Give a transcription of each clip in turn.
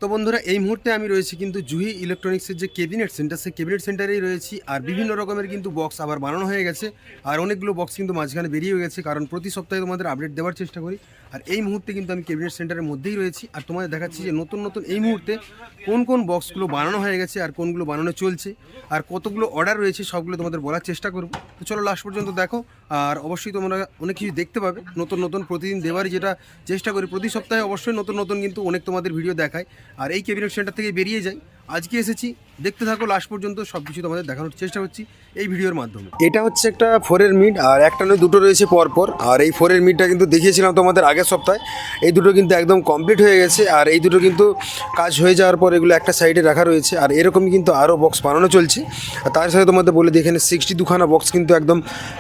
তো বন্ধুরা এই মুহূর্তে আমি রয়েছি কিন্তু জুহি ইলেকট্রনিক্সের যে ক্যাবিনেট সেন্টার, সেই ক্যাবিনেট সেন্টারেই রয়েছি। আর বিভিন্ন রকমের কিন্তু বক্স আবার বানানো হয়ে গেছে, আর অনেকগুলো বক্স কিন্তু মাঝখানে বেরিয়ে গেছে, কারণ প্রতি সপ্তাহে তোমাদের আপডেট দেওয়ার চেষ্টা করি। আর এই মুহূর্তে কিন্তু আমি ক্যাবিনেট সেন্টারের মধ্যেই রয়েছি, আর তোমাদের দেখাচ্ছি যে নতুন নতুন এই মুহূর্তে কোন কোন বক্সগুলো বানানো হয়ে গেছে আর কোনগুলো বানানো চলছে আর কতগুলো অর্ডার রয়েছে, সবগুলো তোমাদের বলার চেষ্টা করবো। তো চলো লাস্ট পর্যন্ত দেখো, আর অবশ্যই তোমরা অনেক কিছু দেখতে পাবে নতুন নতুন প্রতিদিন দেওয়ারই যেটা চেষ্টা করি। প্রতি সপ্তাহে অবশ্যই নতুন নতুন কিন্তু অনেক তোমাদের ভিডিও দেখায়, আর এই ক্যাবিনেট সেন্টার থেকে বেরিয়ে যাই। আজকে এসেছি, দেখতে থাকো লাস্ট পর্যন্ত, সব কিছু তোমাদের দেখানোর চেষ্টা করছি এই ভিডিওর মাধ্যমে। এটা হচ্ছে একটা 4-এর মিড, আর একটা নয় দুটো রয়েছে পরপর। আর এই 4-এর মিডটা কিন্তু দেখিয়েছিলাম তোমাদের আগের সপ্তাহে। এই দুটো কিন্তু একদম কমপ্লিট হয়ে গেছে, আর এই দুটো কিন্তু কাজ হয়ে যাওয়ার পর এগুলো একটা সাইডে রাখা রয়েছে। আর এরকমই কিন্তু আরও বক্স বানানো চলছে। আর তার সাথে তোমাদের বলে দিই, এখানে 62খানা বক্স কিন্তু একদম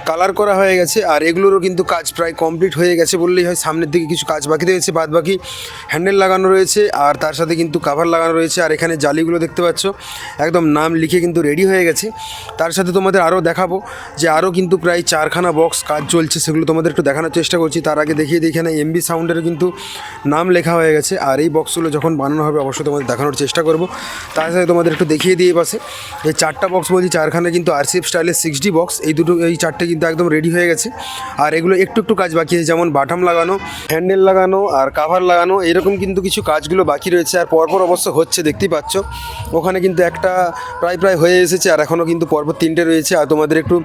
কালার করা হয়ে গেছে, আর এগুলোরও কিন্তু কাজ প্রায় কমপ্লিট হয়ে গেছে বললেই হয়। সামনের দিকে কিছু কাজ বাকি রয়েছে, বাদ বাকি হ্যান্ডেল লাগানো রয়েছে, আর তার সাথে কিন্তু কাভার লাগানো রয়েছে। আর এখানে জালিগুলো দেখতে পাচ্ছ একদম নাম লিখে কিন্তু রেডি হয়ে গেছে। তার সাথে তোমাদের আরও দেখাবো যে আরও কিন্তু প্রায় 4খানা বক্স কাজ চলছে, সেগুলো তোমাদের একটু দেখানোর চেষ্টা করছি। তার আগে দেখিয়ে দিই, এখানে এমবি সাউন্ডের কিন্তু নাম লেখা হয়ে গেছে, আর এই বক্সগুলো যখন বানানো হবে অবশ্যই তোমাদের দেখানোর চেষ্টা করব। তার সাথে তোমাদের একটু দেখিয়ে দিয়ে পাশে এই 4টা বক্স বলছি, 4খানা কিন্তু আরসিএফ স্টাইলের 6D বক্স, এই দুটো এই 4টে কিন্তু একদম রেডি হয়ে গেছে। আর এগুলো একটু একটু কাজ বাকি আছে, যেমন বাটাম লাগানো, হ্যান্ডেল লাগানো আর কাভার লাগানো, এরকম কিন্তু কিছু কাজগুলো বাকি রয়েছে। আর পরপর অবশ্য হচ্ছে, দেখতেই পাচ্ছ। ওখানে কিন্তু একটা প্রায় হয়ে এসেছে, আর এখনও কিন্তু পরপর 3টে রয়েছে। আর তোমাদের একটু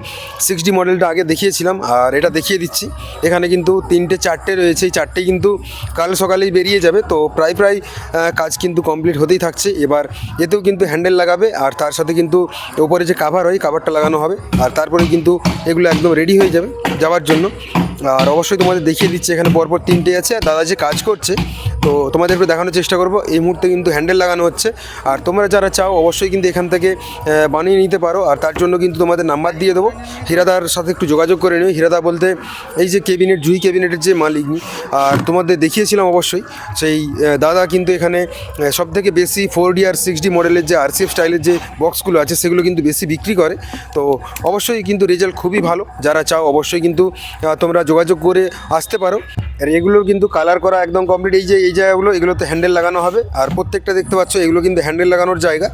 6D মডেলটা আগে দেখিয়েছিলাম, আর এটা দেখিয়ে দিচ্ছি। এখানে কিন্তু 3টে রয়েছে, এই 4টেই কিন্তু কাল সকালেই বেরিয়ে যাবে। তো প্রায় কাজ কিন্তু কমপ্লিট হতেই থাকছে। এবার এতেও কিন্তু হ্যান্ডেল লাগাবে, আর তার সাথে কিন্তু ওপরে যে কাভার হয় কাভারটা লাগানো হবে, আর তারপরে কিন্তু এগুলো একদম রেডি হয়ে যাবে যাওয়ার জন্য। আর অবশ্যই তোমাদের দেখিয়ে দিচ্ছি, এখানে পরপর 3টে আছে। আর দাদা যে কাজ করছে, তো তোমাদের একটু দেখানোর চেষ্টা করবো। এই মুহূর্তে কিন্তু হ্যান্ডেল লাগানো হচ্ছে, আর তোমরা যারা চাও অবশ্যই কিন্তু এখান থেকে বানিয়ে নিতে পারো। আর তার জন্য কিন্তু তোমাদের নাম্বার দিয়ে দেবো, হীরাদার সাথে একটু যোগাযোগ করে নিও। হীরাদা বলতে এই যে ক্যাবিনেট, জুই ক্যাবিনেটের যে মালিক, আর তোমাদের দেখিয়েছিলাম অবশ্যই সেই দাদা কিন্তু এখানে সবথেকে বেশি 4D আর 6D মডেলের যে আরসিএফ স্টাইলের যে বক্সগুলো আছে সেগুলো কিন্তু বেশি বিক্রি করে। তো অবশ্যই কিন্তু রেজাল্ট খুবই ভালো, যারা চাও অবশ্যই কিন্তু তোমরা যোগাযোগ করে আসতে পারো। আর এগুলোর কিন্তু কালার করা একদম কমপ্লিট। এই জায়গাগুলো, এগুলোতে হ্যান্ডেল লাগানো হবে, আর প্রত্যেকটা দেখতে পাচ্ছ এগুলো কিন্তু হ্যান্ডেল লাগানোর জায়গা,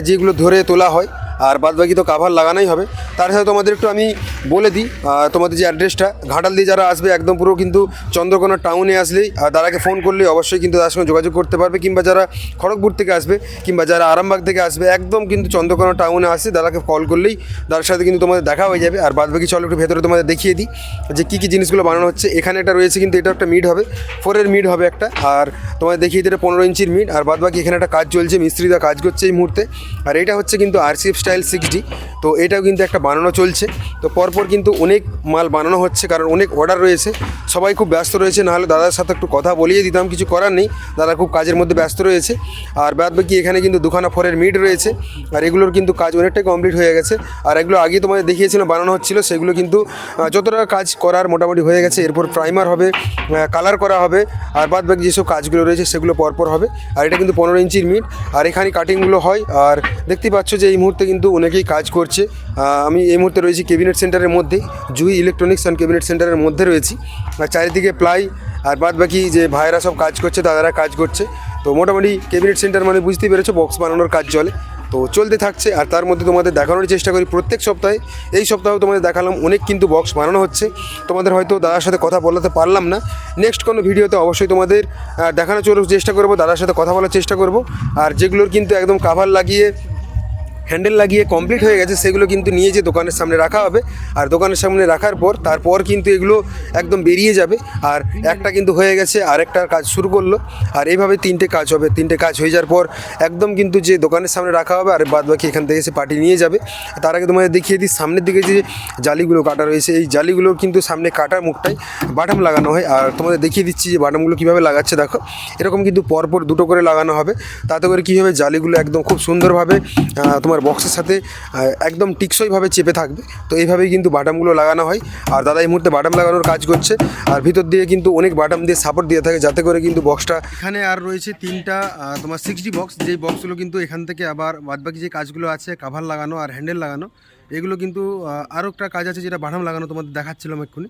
যেগুলো ধরে তোলা হয়। আর বাদবাকি তো কাভার লাগানোই হবে। তার সাথে তোমাদের একটু আমি বলে দিই, তোমাদের যে অ্যাড্রেসটা, ঘাটাল দিয়ে যারা আসবে একদম পুরো কিন্তু চন্দ্রকোনা টাউনে আসলেই দাদাকে ফোন করলে অবশ্যই কিন্তু তার সঙ্গে যোগাযোগ করতে পারবে। কিংবা যারা খড়গপুর থেকে আসবে, কিংবা যারা আরামবাগ থেকে আসবে, একদম কিন্তু চন্দ্রকোনা টাউনে আসে দাদাকে কল করলেই তার সাথে কিন্তু তোমাদের দেখা হয়ে যাবে। আর বাদবাকি চলো একটু ভেতরে তোমাদের দেখিয়ে দিই যে কী জিনিসগুলো বানানো হচ্ছে। এখানে একটা রয়েছে কিন্তু, এটা একটা মিড হবে, 4-এর মিড হবে একটা। আর তোমাদের দেখিয়ে দিই, এটা 15 ইঞ্চির মিড। আর বাদবাকি এখানে একটা কাজ চলছে, মিস্ত্রিরা কাজ করছে এই মুহূর্তে। আর এটা হচ্ছে কিন্তু আরসিএফ স্টাইল 6D, তো এটাও কিন্তু একটা বানানো চলছে। তো পরপর কিন্তু অনেক মাল বানানো হচ্ছে, কারণ অনেক অর্ডার রয়েছে, সবাই খুব ব্যস্ত রয়েছে। নাহলে দাদার সাথে একটু কথা বলিয়ে দিতাম, কিছু করার নেই, দাদা খুব কাজের মধ্যে ব্যস্ত রয়েছে। আর বাদ বাকি এখানে কিন্তু 2খানা 4-এর মিড রয়েছে, আর এগুলোর কিন্তু কাজ অনেকটাই কমপ্লিট হয়ে গেছে। আর এগুলো আগে তোমাদের দেখিয়েছিলাম বানানো হচ্ছিল, সেগুলো কিন্তু যতটা কাজ করার মোটামুটি হয়ে গেছে। এরপর প্রাইমার হবে, কালার করা হবে, আর বাদ বাকি যেসব কাজগুলো রয়েছে সেগুলো পরপর হবে। আর এটা কিন্তু 15 ইঞ্চির মিড, আর এখানে কাটিংগুলো হয়। আর দেখতেই পাচ্ছ যে এই মুহূর্তে কিন্তু অনেকেই কাজ করছে। আমি এই মুহূর্তে রয়েছি ক্যাবিনেট সেন্টারের মধ্যেই, জুই ইলেকট্রনিক্স অ্যান্ড ক্যাবিনেট সেন্টারের মধ্যে রয়েছি। আর চারিদিকে প্লাই, আর বাদ বাকি যে ভাইয়েরা সব কাজ করছে, দাদারা কাজ করছে। তো মোটামুটি ক্যাবিনেট সেন্টার মানে বুঝতেই পেরেছো, বক্স বানানোর কাজ চলে, তো চলতে থাকছে। আর তার মধ্যে তোমাদের দেখানোর চেষ্টা করি প্রত্যেক সপ্তাহে। এই সপ্তাহেও তোমাদের দেখালাম অনেক কিন্তু বক্স বানানো হচ্ছে। তোমাদের হয়তো দাদার সাথে কথা বলাতে পারলাম না, নেক্সট কোনো ভিডিওতে অবশ্যই তোমাদের দেখানোর চেষ্টা করব, দাদার সাথে কথা বলার চেষ্টা করব। আর যেগুলোর কিন্তু একদম কাভার লাগিয়ে, হ্যান্ডেল লাগিয়ে কমপ্লিট হয়ে গেছে, সেগুলো কিন্তু নিয়ে যে দোকানের সামনে রাখা হবে। আর দোকানের সামনে রাখার পর তারপর কিন্তু এগুলো একদম বেরিয়ে যাবে। আর একটা কিন্তু হয়ে গেছে, আরেকটার কাজ শুরু করলো। আর এইভাবে 3টে কাজ হবে, 3টে কাজ হয়ে যাওয়ার পর একদম কিন্তু যে দোকানের সামনে রাখা হবে, আর বাদ বাকি এখান থেকে এসে পার্টি নিয়ে যাবে। তার আগে তোমাদের দেখিয়ে দিই, সামনের দিকে যে জালিগুলো কাটা রয়েছে, এই জালিগুলোর কিন্তু সামনে কাটার মুখটাই বাটাম লাগানো হয়। আর তোমাদের দেখিয়ে দিচ্ছি যে বাটামগুলো কীভাবে লাগাচ্ছে, দেখো এরকম কিন্তু পরপর 2টো করে লাগানো হবে। তাতে করে কী হবে, জালিগুলো একদম খুব সুন্দরভাবে তোমার বক্সের সাথে একদম টিকসইভাবে চেপে থাকবে। তো এইভাবেই কিন্তু বাটামগুলো লাগানো হয়। আর দাদা এই মুহূর্তে বাটাম লাগানোর কাজ করছে, আর ভিতর দিয়ে কিন্তু অনেক বাটাম দিয়ে সাপোর্ট দিয়ে থাকে, যাতে করে কিন্তু বক্সটা, এখানে আর রয়েছে 3টা তোমার 6D বক্স, যেই বক্সগুলো কিন্তু এখান থেকে আবার বাদবাকি যে কাজগুলো আছে, কাভার লাগানো আর হ্যান্ডেল লাগানো, এগুলো কিন্তু আরও একটা কাজ আছে যেটা বাটাম লাগানো তোমাদের দেখাচ্ছিলাম এক্ষুনি।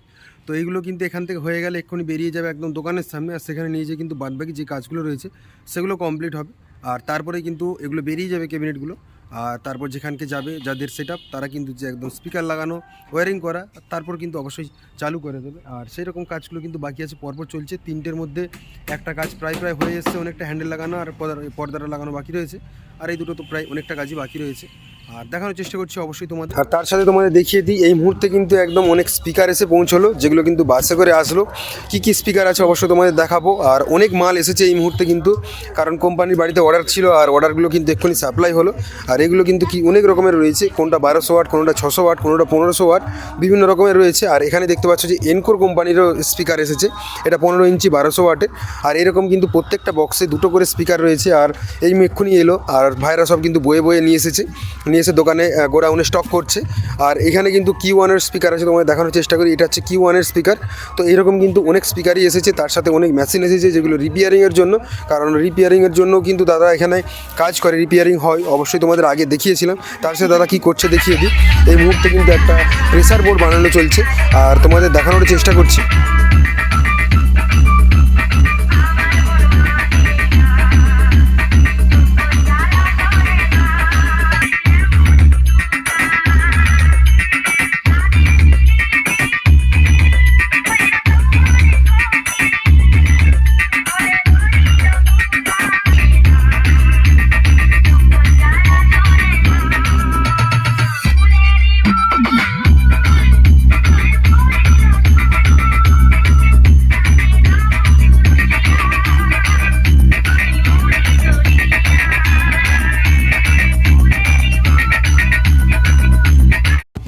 তো এইগুলো কিন্তু এখান থেকে হয়ে গেলে এক্ষুনি বেরিয়ে যাবে একদম দোকানের সামনে, আর সেখানে নিয়ে যেয়ে কিন্তু বাদবাকি যে কাজগুলো রয়েছে সেগুলো কমপ্লিট হবে। আর তারপরে কিন্তু এগুলো বেরিয়ে যাবে ক্যাবিনেটগুলো। আর তারপর যেখানকে যাবে যাদের সেট তারা কিন্তু যে একদম স্পিকার লাগানো, ওয়ারিং করা, তারপর কিন্তু অবশ্যই চালু করে দেবে। আর সেই রকম কাজগুলো কিন্তু বাকি আছে, পরপর চলছে। 3টের মধ্যে একটা কাজ প্রায় হয়ে এসছে, অনেকটা হ্যান্ডেল লাগানো আর পর্দাটা লাগানো বাকি রয়েছে। আর এই দুটো তো প্রায় অনেকটা কাজই বাকি রয়েছে, আর দেখানোর চেষ্টা করছি অবশ্যই তোমাদের। আর তার সাথে তোমাদের দেখিয়ে দিই, এই মুহূর্তে কিন্তু একদম অনেক স্পিকার এসে পৌঁছলো, যেগুলো কিন্তু বাসে করে আসলো। কী স্পিকার আছে অবশ্যই তোমাদের দেখাবো। আর অনেক মাল এসেছে এই মুহূর্তে কিন্তু, কারণ কোম্পানির বাড়িতে অর্ডার ছিল, আর অর্ডারগুলো কিন্তু এক্ষুনি সাপ্লাই হলো। আর এগুলো কিন্তু কি অনেক রকমের রয়েছে, কোনটা 1200 ওয়াট, কোনোটা 600 ওয়াট, কোনোটা 1500 ওয়াট, বিভিন্ন রকমের রয়েছে। আর এখানে দেখতে পাচ্ছ যে এনকোর কোম্পানিরও স্পিকার এসেছে, এটা 15 ইঞ্চি 1200 ওয়াটের। আর এরকম কিন্তু প্রত্যেকটা বক্সে 2টো করে স্পিকার রয়েছে। আর এই এক্ষুনি এলো, আর ভাইরা সব কিন্তু বয়ে নিয়ে এসে দোকানে গোডাউনে স্টক করছে। আর এখানে কিন্তু Q1-এর স্পিকার আছে, তোমাদের দেখানোর চেষ্টা করি। এটা হচ্ছে Q1-এর স্পিকার। তো এরকম কিন্তু অনেক স্পিকারই এসেছে, তার সাথে অনেক মেশিন এসেছে যেগুলো রিপেয়ারিংয়ের জন্য, কারণ রিপেয়ারিংয়ের জন্য কিন্তু দাদা এখানে কাজ করে, রিপেয়ারিং হয়, অবশ্যই তোমাদের আগে দেখিয়েছিলাম। তার সাথে দাদা কী করছে দেখিয়ে দিই। এই মুহূর্তে কিন্তু একটা প্রেসার বোর্ড বানানো চলছে, আর তোমাদের দেখানোর চেষ্টা করছি।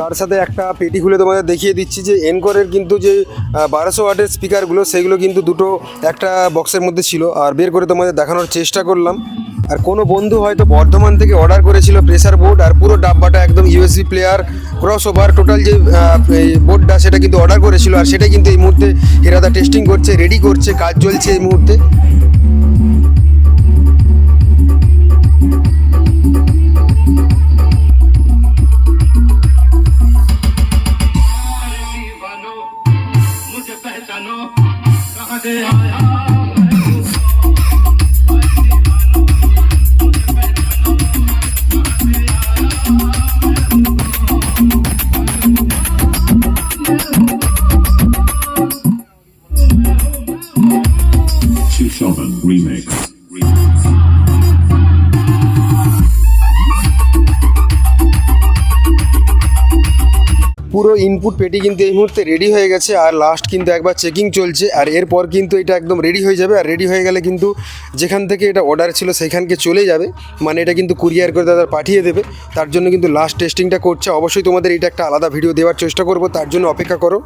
তার সাথে একটা পেটি খুলে তোমাদের দেখিয়ে দিচ্ছি যে এনকোরের কিন্তু যে 1200 ওয়াটের স্পিকারগুলো, সেগুলো কিন্তু দুটো একটা বক্সের মধ্যে ছিল, আর বের করে তোমাদের দেখানোর চেষ্টা করলাম। আর কোনো বন্ধু হয়তো বর্ধমান থেকে অর্ডার করেছিল প্রেসার বোর্ড, আর পুরো ডাব্বাটা একদম USB player cross over total যে বোর্ডটা, সেটা কিন্তু অর্ডার করেছিল। আর সেটাই কিন্তু এই মুহূর্তে এরাদা টেস্টিং করছে, রেডি করছে, কাজ চলছে এই মুহূর্তে। Shoven Remix. পুরো ইনপুট পেটি কিন্তু এই মুহূর্তে রেডি হয়ে গেছে, আর লাস্ট কিন্তু একবার চেকিং চলছে। আর এরপর কিন্তু এটা একদম রেডি হয়ে যাবে, আর রেডি হয়ে গেলে কিন্তু যেখান থেকে এটা অর্ডার ছিল সেখানকে চলে যাবে, মানে এটা কিন্তু কুরিয়ার করে তাদের পাঠিয়ে দেবে। তার জন্য কিন্তু লাস্ট টেস্টিংটা করছে। অবশ্যই তোমাদের এটা একটা আলাদা ভিডিও দেওয়ার চেষ্টা করব, তার জন্য অপেক্ষা করো।